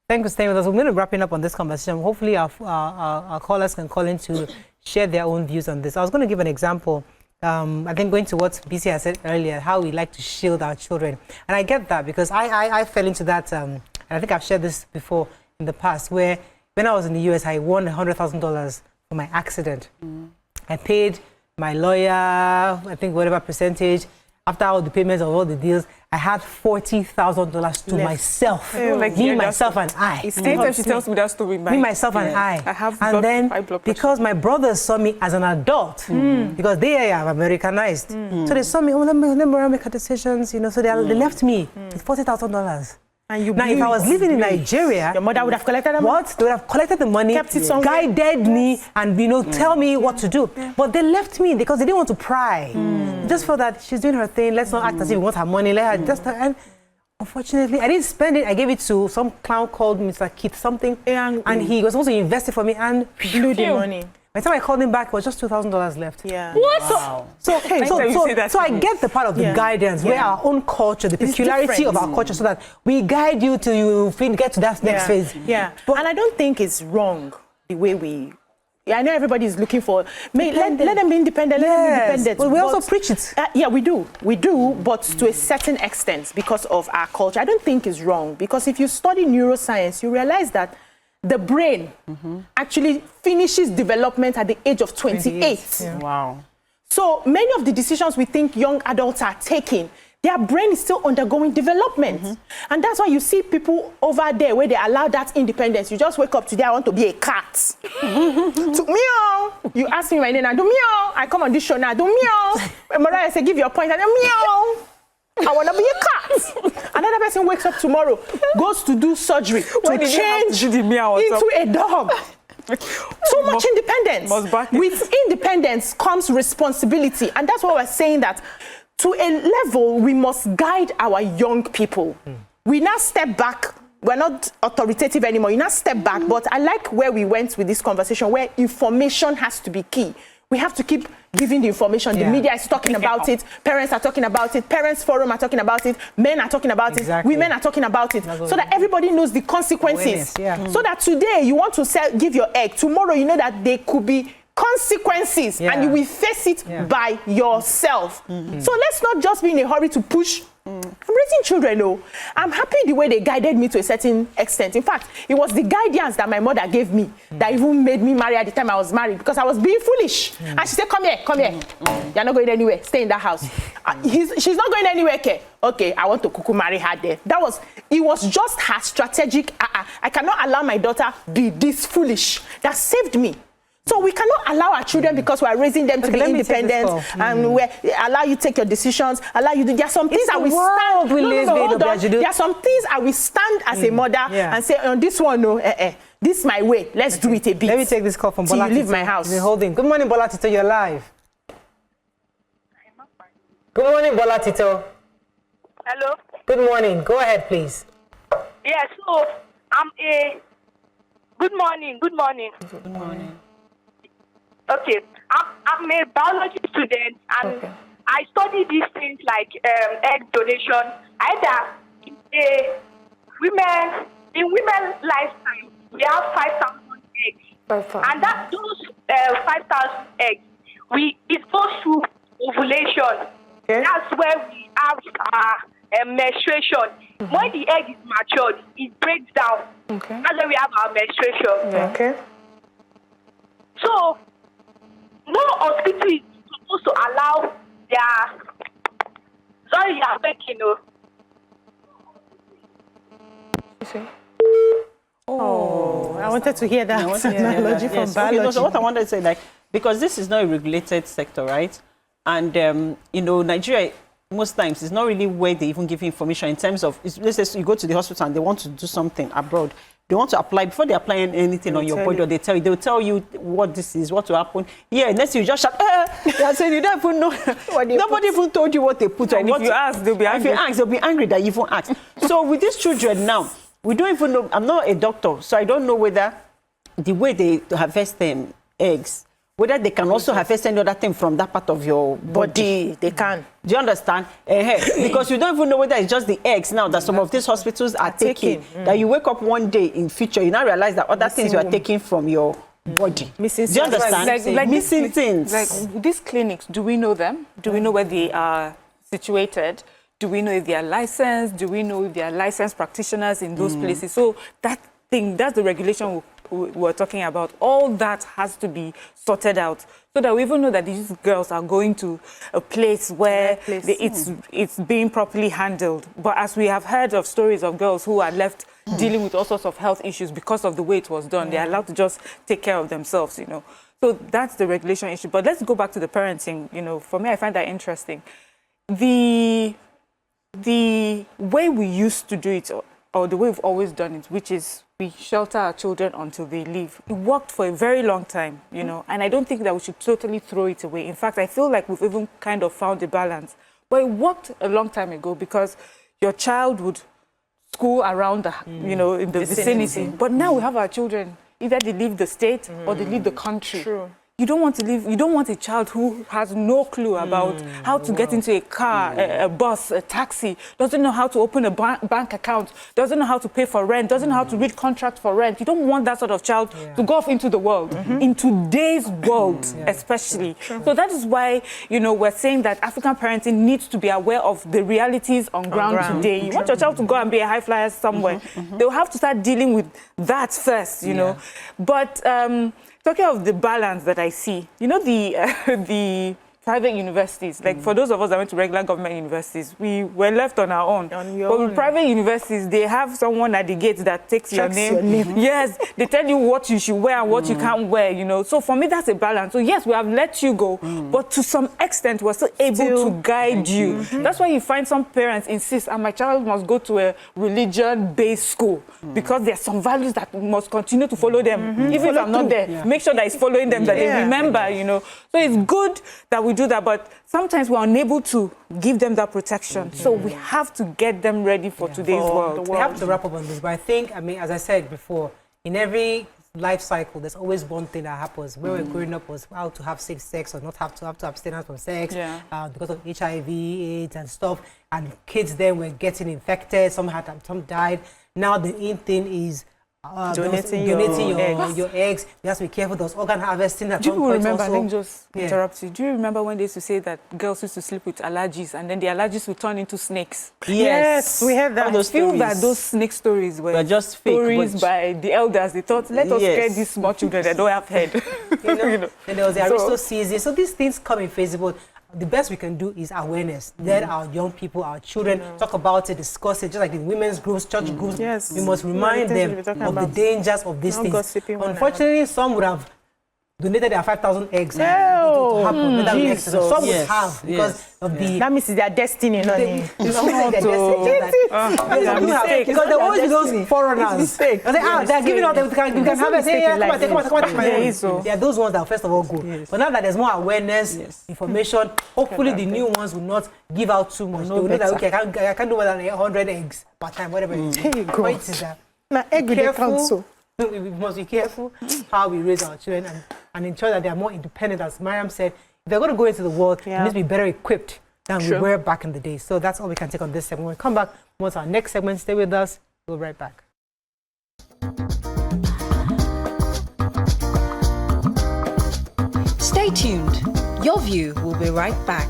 Thank you for staying with us. We're going to be wrapping up on this conversation. Hopefully our callers can call in to share their own views on this. I was going to give an example. I think going to what BC has said earlier, how we like to shield our children. And I get that because I fell into that, and I think I've shared this before in the past, where when I was in the US, I won $100,000 for my accident. I paid my lawyer, I think whatever percentage. After all the payments of all the deals, I had $40,000 to myself. Me, myself, and I. Anytime she tells me that story, me, myself, and I. have and then, because my brothers saw me as an adult, because they are Americanized, so they saw me, let me make decisions, you know, so they left me with $40,000. And now, if I was living in Nigeria, your mother would have collected the money. What? They would have collected the money, kept it somewhere, guided me, and tell me what to do. But they left me because they didn't want to pry. Just for that, she's doing her thing. Let's not act as if we want her money. Let her just. And unfortunately, I didn't spend it. I gave it to some clown called Mr. Keith something, and he was supposed to invest it for me and blew the money. By the time I called him back, it was just $2,000 left. Yeah. What? Wow. So I get the part of the guidance, where our own culture, the peculiarity of our culture, so that we guide you till you get to that next phase. Yeah. And I don't think it's wrong the way we. I know everybody is looking for. Let them be independent. Let them be independent. But we also preach it. Yeah, we do. We do, but to a certain extent because of our culture. I don't think it's wrong because if you study neuroscience, you realize that the brain actually finishes development at the age of 28. Yeah. Wow. So many of the decisions we think young adults are taking, their brain is still undergoing development. And that's why you see people over there where they allow that independence. You just wake up today, I want to be a cat. So, meow. You ask me my name, I do meow. I come on this show now, I do meow. Morayo say, give your point, I do meow. I want to be a cat. Another person wakes up tomorrow, goes to do surgery to change into a dog. So much independence. With independence comes responsibility. And that's why we're saying that to a level, we must guide our young people. We now step back. We're not authoritative anymore. You now step back. But I like where we went with this conversation, where information has to be key. We have to keep giving the information. The media is talking about it. Parents are talking about it. Parents forum are talking about it. Men are talking about it. Women are talking about it. So that everybody knows the consequences. So that today you want to give your egg. Tomorrow you know that there could be consequences and you will face it by yourself. So let's not just be in a hurry to push. I'm raising children, though. I'm happy the way they guided me to a certain extent. In fact, it was the guidance that my mother gave me that even made me marry at the time I was married, because I was being foolish. And she said, come here. You're not going anywhere. Stay in that house. She's not going anywhere, okay? Okay, I want to kuku marry her there. It was just her strategic, I cannot allow my daughter be this foolish. That saved me. So we cannot allow our children, because we are raising them to be independent, and we allow you to take your decisions, allow you to. There are some things that we stand. There are some things that we stand as a mother and say, on this one, no, this is my way. Let's do it a bit. Let me take this call from Bola. You leave my house. Holding. Good morning, Bola Tito. You're live. Good morning, Bola Tito. Hello. Good morning. Go ahead, please. Yes. So I'm a. Good morning. Good morning. Okay, I'm a biology student, and I study these things like egg donation. Either in women's lifetime, we have 5,000 eggs, and that those 5,000 eggs, it goes through ovulation. That's where we have our menstruation. When the egg is matured, it breaks down. That's where we have our menstruation. So no hospital is supposed to allow their. Sorry, you're making. I wanted to hear that analogy from biology. Okay, so what I wanted to say, like, because this is not a regulated sector, right? And Nigeria, most times, is not really where they even give information in terms of. Let's say you go to the hospital and they want to do something abroad. They want to apply, before they apply anything on your body, or they'll tell you what this is, what will happen. Yeah, next you just shout, they're saying you don't even know. Nobody even told you what they put. And if you ask, they'll be angry. If you ask, they'll be angry that you even asked. So with these children now, we don't even know. I'm not a doctor, so I don't know whether the way they harvest them eggs whether they can also harvest any other thing from that part of your body. They can. Do you understand? Because you don't even know whether it's just the eggs now that some of these hospitals are taking. That you wake up one day in future, you now realize that other things you are taking from your body. Missing. Do you understand? Like missing things. Like these clinics, do we know them? Do we know where they are situated? Do we know if they are licensed? Do we know if they are licensed practitioners in those places? So that's the regulation we're talking about. All that has to be sorted out so that we even know that these girls are going to a place where it's being properly handled. But as we have heard of stories of girls who are left dealing with all sorts of health issues because of the way it was done, they're allowed to just take care of themselves, you know. So that's the regulation issue. But let's go back to the parenting. You know, for me, I find that interesting. The way we used to do it, or the way we've always done it, which is we shelter our children until they leave. It worked for a very long time, you know, and I don't think that we should totally throw it away. In fact, I feel like we've even kind of found a balance. But it worked a long time ago because your child would school around, you know, in the vicinity. But now we have our children, either they leave the state or they leave the country. True. You don't want to leave. You don't want a child who has no clue about how to get into a car, a bus, a taxi, doesn't know how to open a bank account, doesn't know how to pay for rent, doesn't know how to read contract for rent. You don't want that sort of child to go off into the world, in today's world, especially. So that is why, you know, we're saying that African parenting needs to be aware of the realities on ground today. You want your child to go and be a high flyer somewhere, they'll have to start dealing with that first, you know. But talking of the balance that I see, you know, the private universities, like for those of us that went to regular government universities, we were left on our own. But with private universities, they have someone at the gate that takes your name. Yes, they tell you what you should wear and what you can't wear, you know. So for me, that's a balance. So yes, we have let you go, but to some extent, we're still able to guide you. That's why you find some parents insist, and my child must go to a religion-based school because there are some values that must continue to follow them. Even if I'm not there, make sure that it's following them, that they remember, you know. So it's good that we do that, but sometimes we're unable to give them that protection. So we have to get them ready for today's world. We have to wrap up on this, but I think, I mean, as I said before, in every life cycle, there's always one thing that happens. When we're growing up was how to have safe sex or not have to abstinence from sex because of HIV, AIDS and stuff. And kids then were getting infected, some died. Now the in thing is donating your eggs. You have to be careful. Those organ harvesting. Do you remember? Let me just interrupt you. Do you remember when they used to say that girls used to sleep with allergies, and then the allergies would turn into snakes? Yes, we have that. I feel that those snake stories were just stories by the elders. They thought, let us scare these small children that don't have head. You know? And there was the Aristo season. So these things come in phases. The best we can do is awareness. Let our young people, our children, talk about it, discuss it, just like in women's groups, church groups. Yes. We must remind them of the dangers of these things. Unfortunately, some would have donated their 5,000 eggs. To happen. Some would have because of the... That means it's their destiny, no? Because there always be those foreigners. They're giving out, you can have it, come on. They are those ones that first of all go. But now that there's more awareness, information, hopefully the new ones will not give out too much. They will know that, okay, I can't do more than 100 eggs per time, whatever it is. There you go. Point is that. Now, egg will count so. We must be careful how we raise our children and ensure that they are more independent. As Mariam said, if they're going to go into the world, they need to be better equipped than we were back in the day. So that's all we can take on this segment. When we come back, once our next segment, stay with us. We'll be right back. Stay tuned. Your View will be right back.